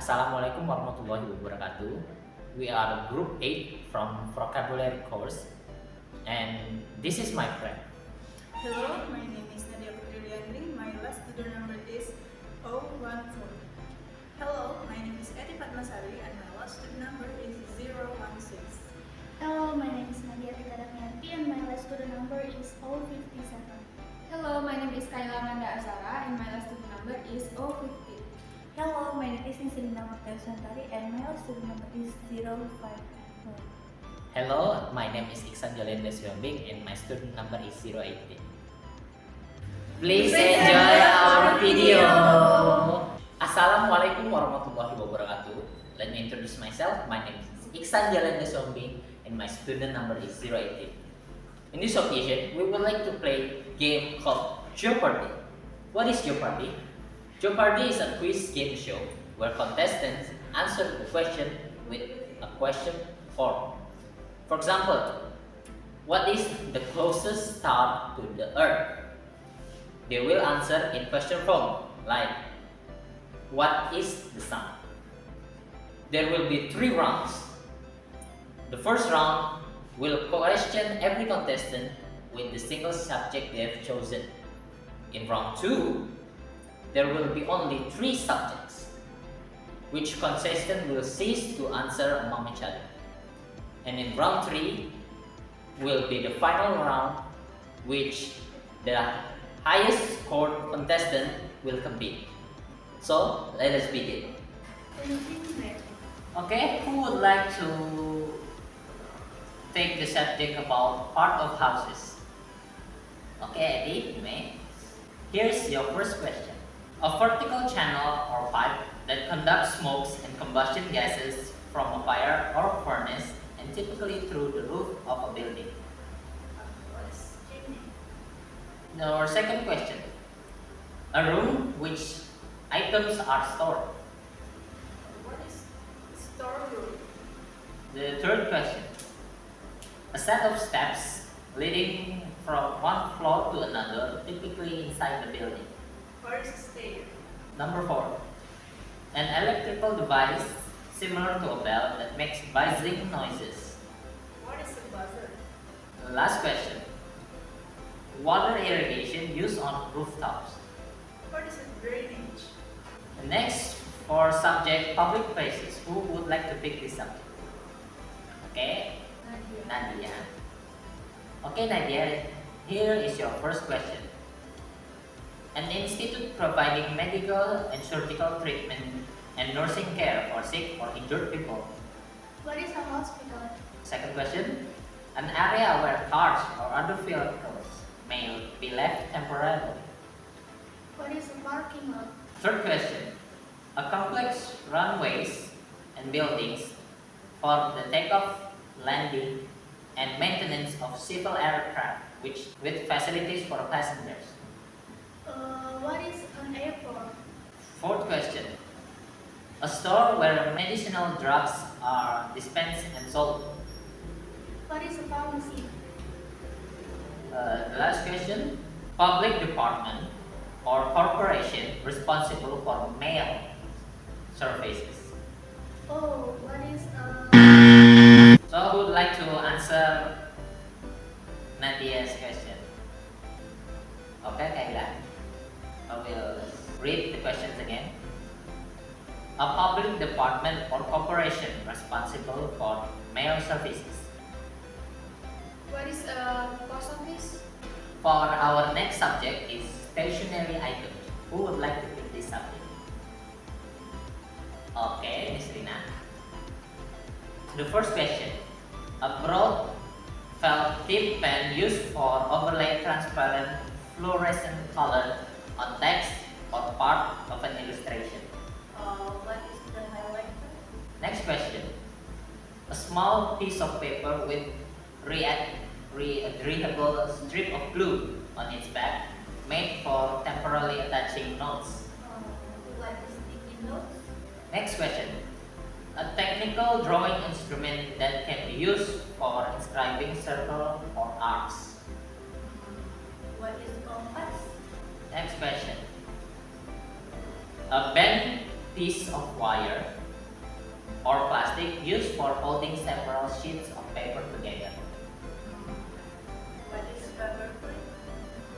Assalamualaikum warahmatullahi wabarakatuh. We are group 8 from vocabulary course, and this is my friend. Hello, my name is NADIA LIANDRI. My last student number is 014. Hello, my name is FATMA and my last student number is 016. Hello, my name is DAMAYANTI and my last student number is 057. Hello, my name is KAYLA and my last student number is 050. Hello, my name is NISRINA and my last student number is 054. Hello, my name is Ikhsan and my student number is 018. Please enjoy our video. Assalamualaikum warahmatullahi wabarakatuh. Let me introduce myself. My name is Ikhsan and my student number is 018. In this occasion, we would like to play a game called Jeopardy. What is Jeopardy? Jeopardy is a quiz game show where contestants answer the question with a question form. For example, what is the closest star to the Earth? They will answer in question form like, what is the sun? There will be 3 rounds. The first round will question every contestant with the single subject they have chosen. In round 2, there will be only 3 subjects, which contestant will cease to answer among each other. And in round 3 will be the final round, which the highest scored contestant will compete. So let us begin. Okay, who would like to take the subject about part of houses? Okay, Eddie, you may. Here's your first question. A vertical channel or pipe that conducts smokes and combustion gases from a fire or furnace and typically through the roof of a building. Our second question. A room which items are stored. What is storeroom? The third question. A set of steps leading from one floor to another, typically inside the building. What is stair? Number 4. An electrical device similar to a bell that makes buzzing noises. What is a buzzer? The last question. Water irrigation used on rooftops. What is a drainage? Next, for subject public places, who would like to pick this subject? Okay, Nadia. Okay, Nadia, here is your first question. An institute providing medical and surgical treatment and nursing care for sick or injured people. What is a hospital? Second question. An area where cars or other vehicles may be left temporarily. What is a parking lot? Third question. A complex runways and buildings for the takeoff, landing, and maintenance of civil aircraft with facilities for passengers. What is an airport? Fourth question. A store where medicinal drugs are dispensed and sold. What is a pharmacy? The last question. Public department or corporation responsible for mail services. Oh, what is So who would like to answer Nadia's question? Okay, Kayla. I will read the questions again. A public department or corporation responsible for mail services. What is a post office? For our next subject is stationary items. Who would like to pick this subject? Okay, NISRINA. The first question. A broad felt tip pen used for overlay transparent fluorescent color on text or part of an illustration. What is the highlighter? Next question. A small piece of paper with readable strip of glue on its back, made for temporarily attaching notes. What is sticky notes? Next question. A technical drawing instrument that can be used for inscribing circles or arcs. What is compass? Next question. A bent piece of wire or plastic used for holding several sheets of paper together? What is paperclip?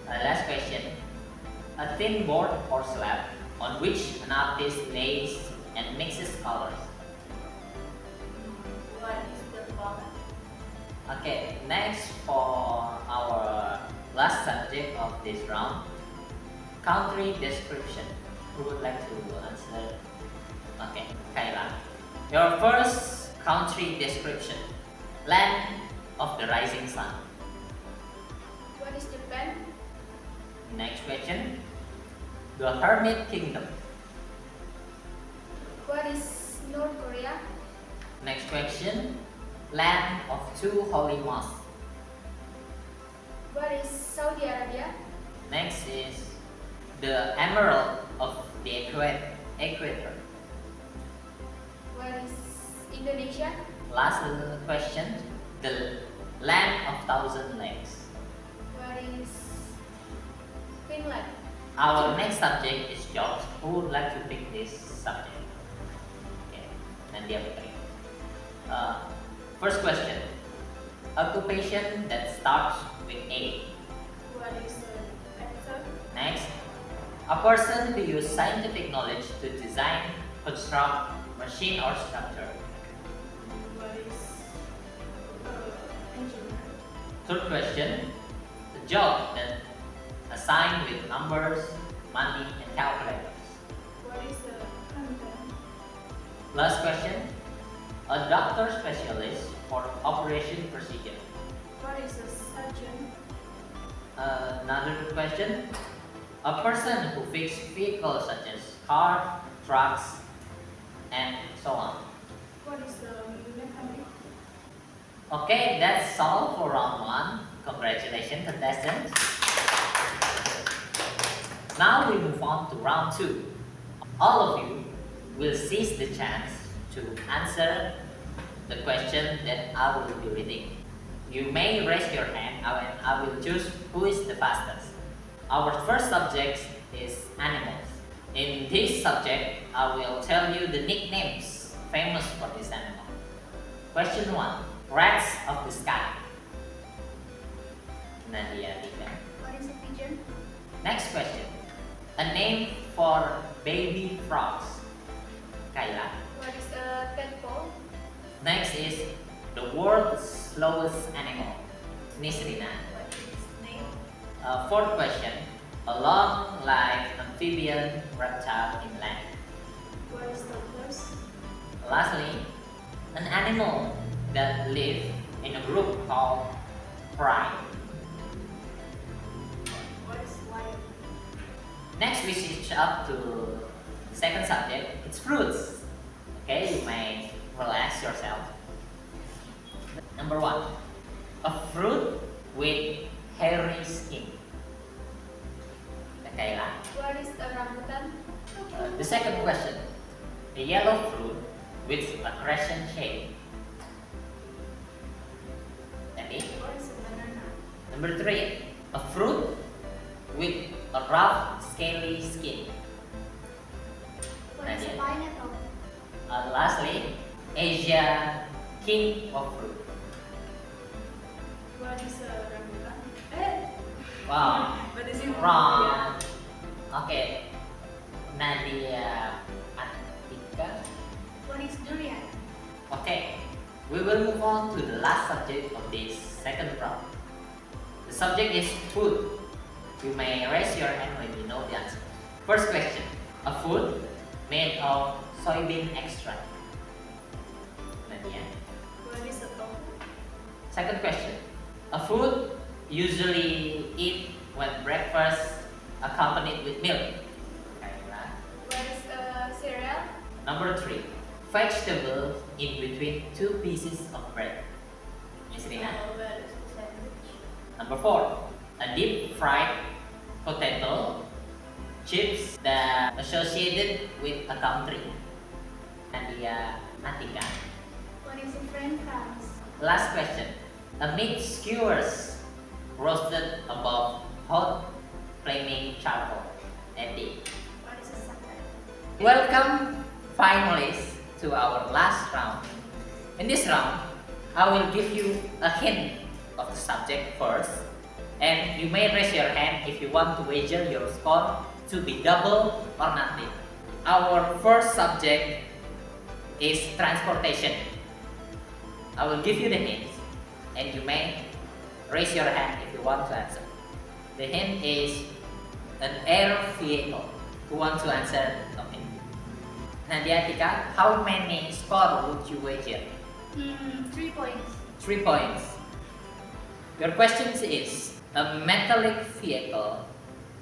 Last question. A thin board or slab on which an artist lays and mixes colors. What is the font? Okay, next for our last subject of this round, country description. Who would like to answer? Okay, Kayla. Your first country description. Land of the rising sun. What is Japan? Next question. The Hermit Kingdom. What is North Korea? Next question. Land of two holy mosques. What is Saudi Arabia? Next is the Emerald of the Equator. What is Indonesia? Last question. The Land of Thousand Lakes. What is Finland? Our next subject is jobs. Who would like to pick this subject? Okay, NADIA PUTRI. First question. Occupation that starts with A. What is actor? Next. A person who uses scientific knowledge to design, construct, machine or structure. What is engineer? Third question. The job that assigned with numbers, money and calculators. What is the content? Last question. A doctor specialist for operation procedure. What is a surgeon? Another question. A person who fixes vehicles such as cars, trucks, and so on. What is the mechanic? Okay, that's all for round 1. Congratulations, contestants. Now we move on to round 2. All of you will seize the chance to answer the question that I will be reading. You may raise your hand and I will choose who is the fastest. Our first subject is animals. In this subject, I will tell you the nicknames famous for this animal. Question 1. Rats of the sky. Nadia, Tika. What is a pigeon? Next question. A name for baby frogs. Kayla. What is a tadpole? Next is the world's slowest animal. Nisrina. What is its name? Fourth question. A long-lived amphibian reptile in land. What is the first? Lastly, an animal that lives in a group called pride. What is lion? Next, we switch up to the second subject. It's fruits. Okay, you may relax yourself. Number 1. A fruit with hairy skin. Kayla. What is a rambutan? The second question. A yellow fruit with a crescent shape. Nanti. What is a banana? Number 3. A fruit with a rough, scaly skin. What is a Nadia. pineapple? Lastly, Asia, king of fruit. What is a rambutan? Wow, What is it? wrong. Okay, Nadia, Atika. What is durian? Okay, we will move on to the last subject of this second round. The subject is food. You may raise your hand when you know the answer. First question. A food made of soybean extract. Nadia. What is a tofu? Second question. A food usually eat when breakfast accompanied with milk. Kayla. What is a cereal? Number 3. Vegetable in between 2 pieces of bread. Nisrina. What is a sandwich? Number 4. A deep fried potato chips that associated with a country. Nadia, Atika. What is a french fries? Last question. A meat skewers roasted above hot flaming charcoal. Andy. What is a satay? Welcome finalists to our last round. In this round, I will give you a hint of the subject first, and you may raise your hand if you want to wager your score to be double or nothing. Our first subject is transportation. I will give you the hints, and you may raise your hand if you want to answer. The hint is an air vehicle. Who wants to answer? Okay. Nadia, Atika, how many score would you wager? 3 points. 3 points. Your question is a metallic vehicle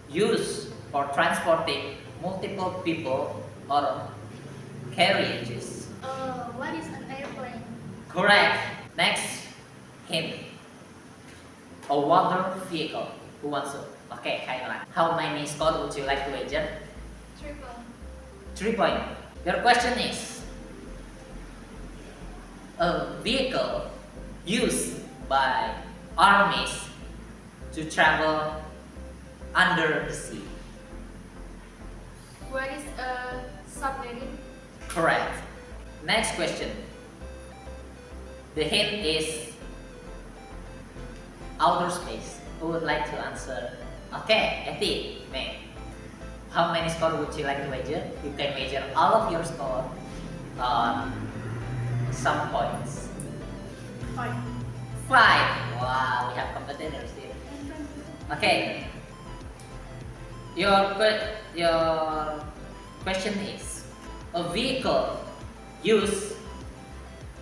used for transporting multiple people or carriages. What is an airplane? Correct. Next hint. A water vehicle. Who wants to? Okay, Kayla. How many scores would you like to wager? 3 points. 3 points. Your question is a vehicle used by armies to travel under the sea. What is a submarine? Correct. Next question. The hint is outer space. Who would like to answer? Okay, Eti, May. How many scores would you like to wager? You can wager all of your score on some points. 5. 5. Wow, we have competitors here. Okay. Your question is a vehicle used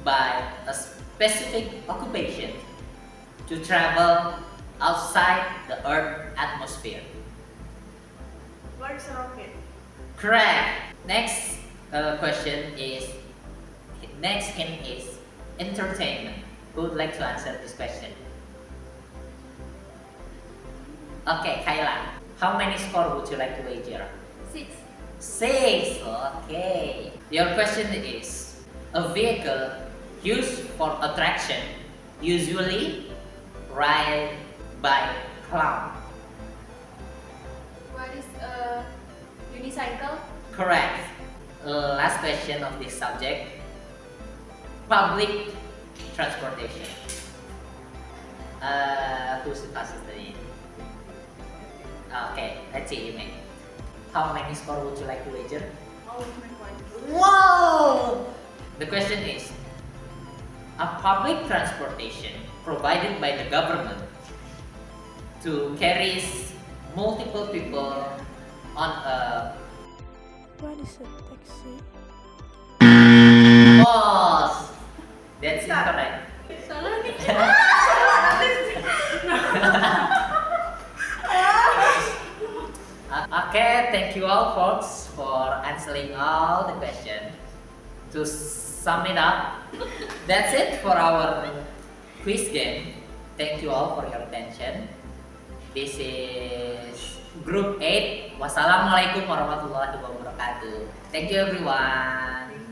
by a specific occupation to travel outside the Earth atmosphere. What is a rocket? Correct. Next next hint is entertainment. Who would like to answer this question? Okay, Kayla. How many score would you like to wager? 6. 6. Okay. Your question is a vehicle used for attraction, usually ride by clown. What is a unicycle? Correct. Last question of this subject. Public transportation. Who's the fastest tadi? Okay, let's see, Ime. How many score would you like to wager? All of my points. Wow! The question is, a public transportation provided by the government to carry multiple people on a What is a taxi? bus. That's incorrect. Salah nih. Okay, thank you all folks for answering all the questions. To sum it up, that's it for our quiz game. Thank you all for your attention. This is Group 8. Wassalamualaikum warahmatullahi wabarakatuh. Thank you everyone.